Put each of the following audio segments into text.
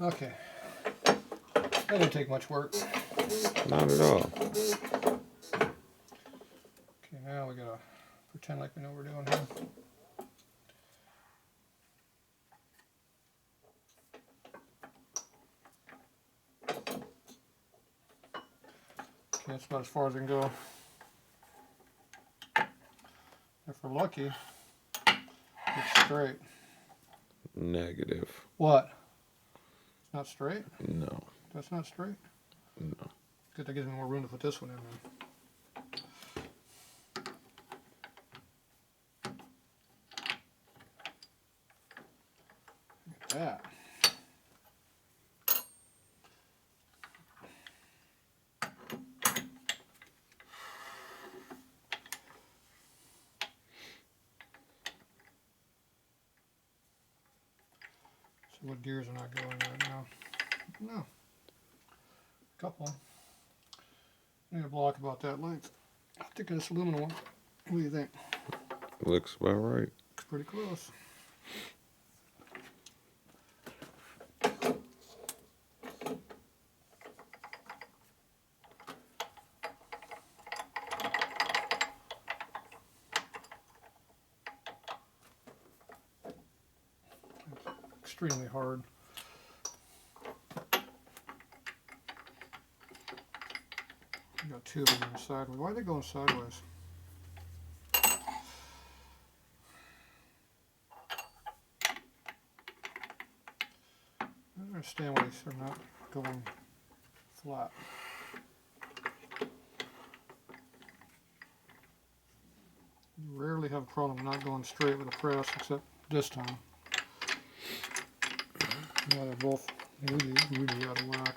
Okay. That didn't take much work. Not at all. Okay, now we gotta pretend like we know what we're doing here. Okay, that's about as far as I can go. If we're lucky, it's straight. Negative. What? It's not straight? No. That's not straight? No. Good, that gives me more room to put this one in then. Look at that. So what gears are not going right now? No. A couple. I need a block about that length. I think it's aluminum one. What do you think? Looks about right. Looks pretty close. Extremely hard. You got two of them on the sideways. Why are they going sideways? I don't understand why these are not going flat. You rarely have a problem not going straight with a press, except this time. Now they're both really out of whack.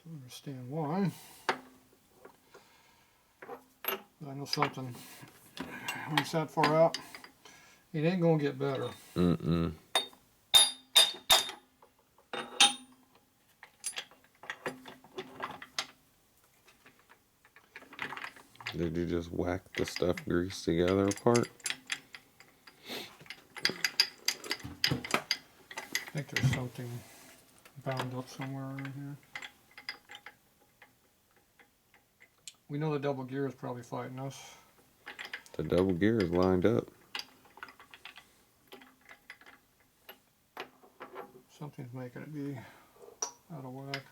Don't understand why. But I know something. When it's that far out, it ain't gonna get better. Mm-mm. Did you just whack the stuff grease together apart? I think there's something bound up somewhere around here. We know the double gear is probably fighting us. The double gear is lined up. Something's making it be out of whack.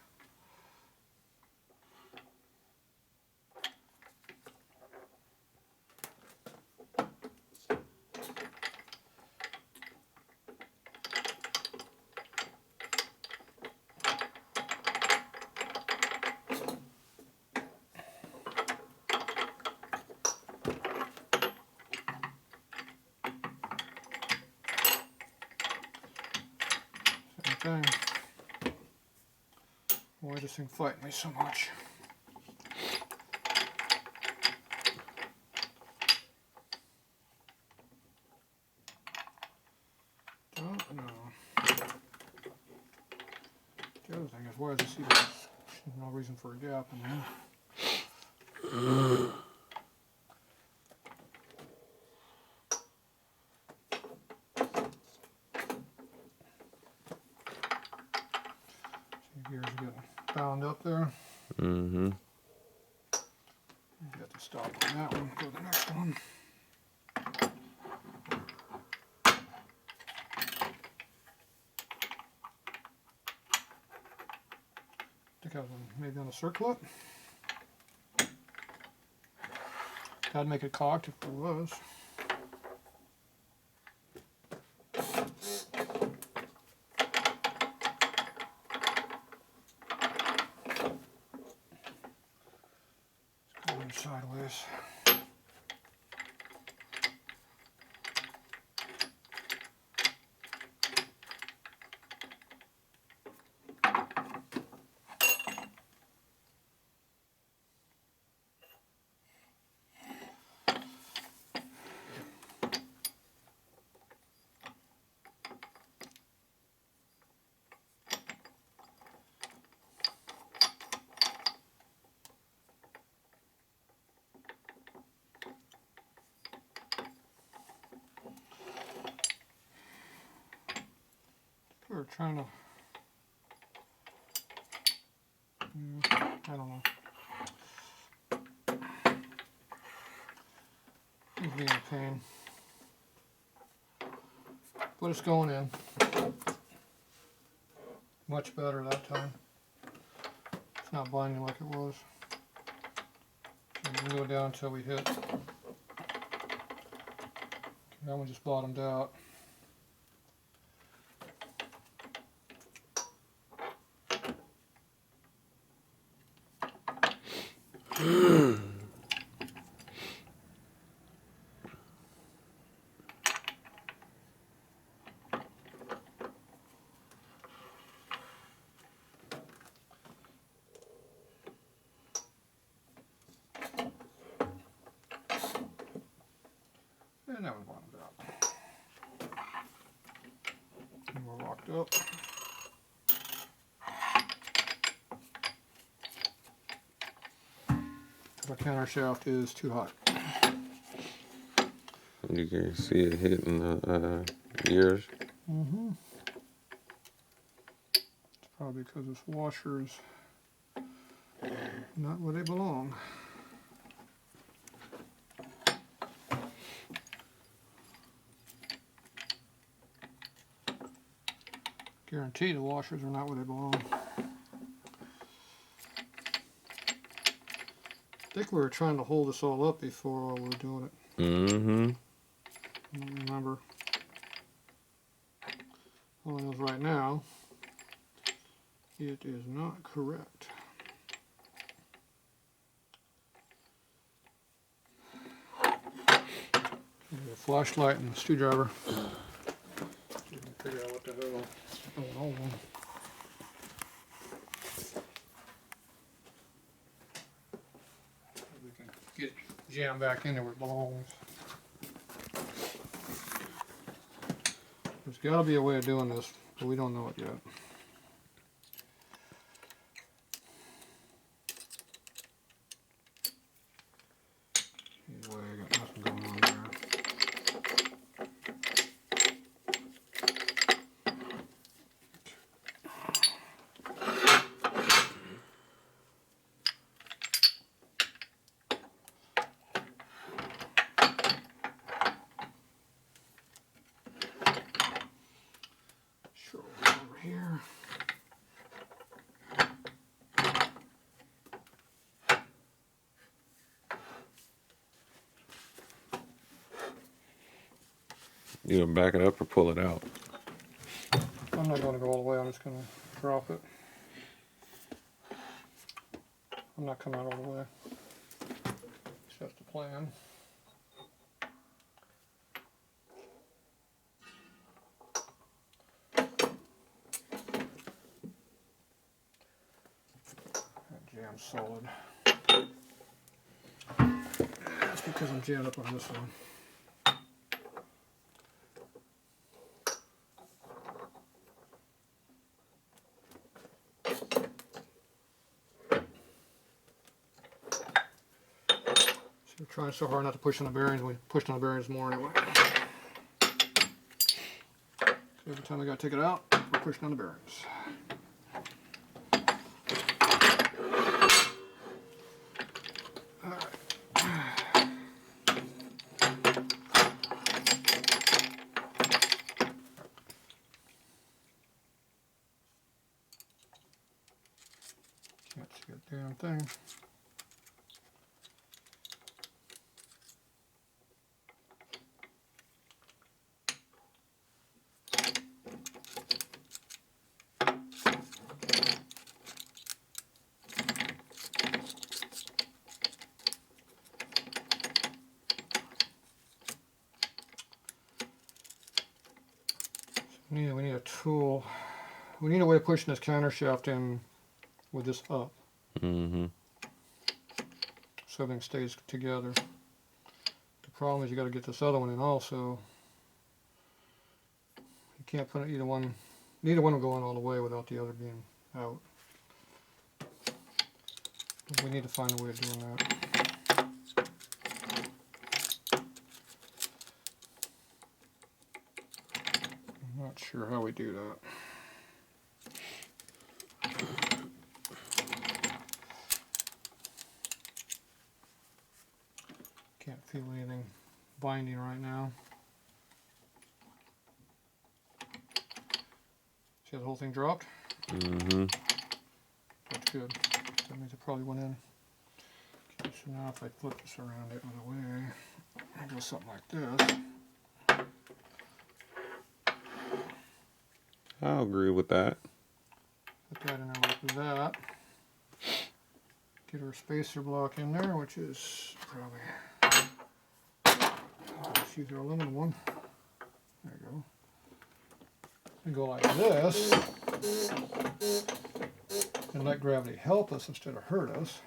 Same thing. Why does this thing fight me so much? Don't know. The other thing is, why does it see there's no reason for a gap in there? See, gears are getting bound up there. Mm-hmm. You got to stop on that one. Go to the next one. I think I was maybe on a circlet. That'd make it cocked if it was. It's going sideways. We were trying to I don't know. He's being a pain. But it's going in. Much better that time. It's not binding like it was. So we can go down until we hit. That one just bottomed out. And that one bottomed out. And we're locked up. The counter shaft is too hot. You can see it hitting the gears. Mm-hmm. It's probably because this washer's not where they belong. Guarantee the washers are not where they belong. I think we were trying to hold this all up before we were doing it. Mm-hmm. I don't remember. All I know is right now, it is not correct. A flashlight and a screwdriver. You can figure out what the hell is going on. We can get jammed back in there where it belongs. There's got to be a way of doing this, but we don't know it yet. Anyway, I got nothing going on there. Sure, over here. You gonna back it up or pull it out? I'm not going to go all the way, I'm just going to drop it. I'm not coming out all the way. That's the plan. That jam's solid. That's because I'm jammed up on this one. We're trying so hard not to push on the bearings. We pushed on the bearings more anyway. So every time we got to take it out, we're pushing on the bearings. All right. Can't see a damn thing. We need a tool. We need a way of pushing this counter shaft in with this up. Mm-hmm. So everything stays together. The problem is you got to get this other one in also. You can't put either one. Neither one will go in all the way without the other being out. We need to find a way of doing that. I'm not sure how we do that. binding right now. See how the whole thing dropped? Mm-hmm. That's good. That means it probably went in. Okay, so now if I flip this around the other way, I do something like this. I'll agree with that. Put that in there like that. Get our spacer block in there, which is probably, let's use our aluminum one. There you go. And go like this, and let gravity help us instead of hurt us.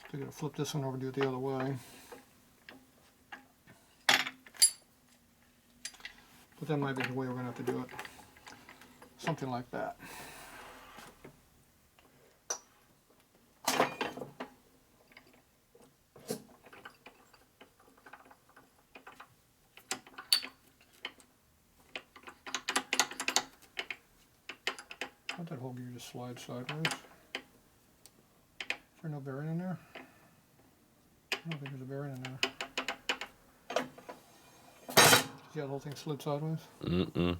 Still gotta flip this one over and do it the other way. But that might be the way we're gonna have to do it. Something like that. Let that whole gear just slide sideways. Is there no bearing in there? I don't think there's a bearing in there. See how the whole thing slid sideways? Mm-mm.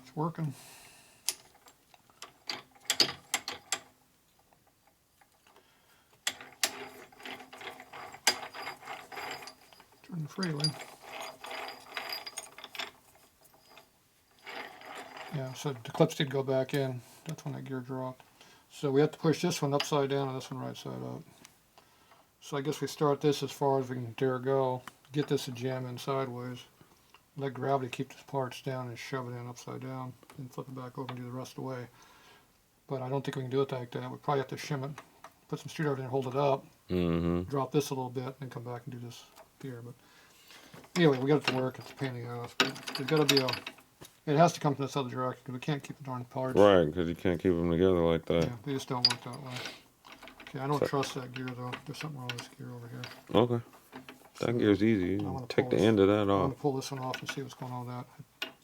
It's working. Turn freely. Yeah, so the clips did go back in. That's when that gear dropped. So we have to push this one upside down and this one right side up. So I guess we start this as far as we can dare go. Get this to jam in sideways. Let gravity keep the parts down and shove it in upside down. And flip it back over and do the rest of the way. But I don't think we can do it like that. We probably have to shim it. Put some screwdriver in and hold it up. Mm-hmm. Drop this a little bit and come back and do this here. But anyway, we got it to work. It's a pain in the ass. But there's got to be a... It has to come from this other direction because we can't keep the darn parts. Right, because you can't keep them together like that. Yeah, they just don't work that way. Okay, I don't trust that gear though. There's something wrong with this gear over here. Okay. That gear's easy. You wanna take pull the this- end of that I'm off. going to pull this one off and see what's going on with that.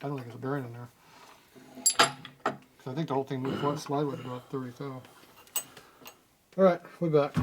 I don't think there's a bearing in there. Because I think the whole thing moved sideways about 30 thou. Alright, we're back.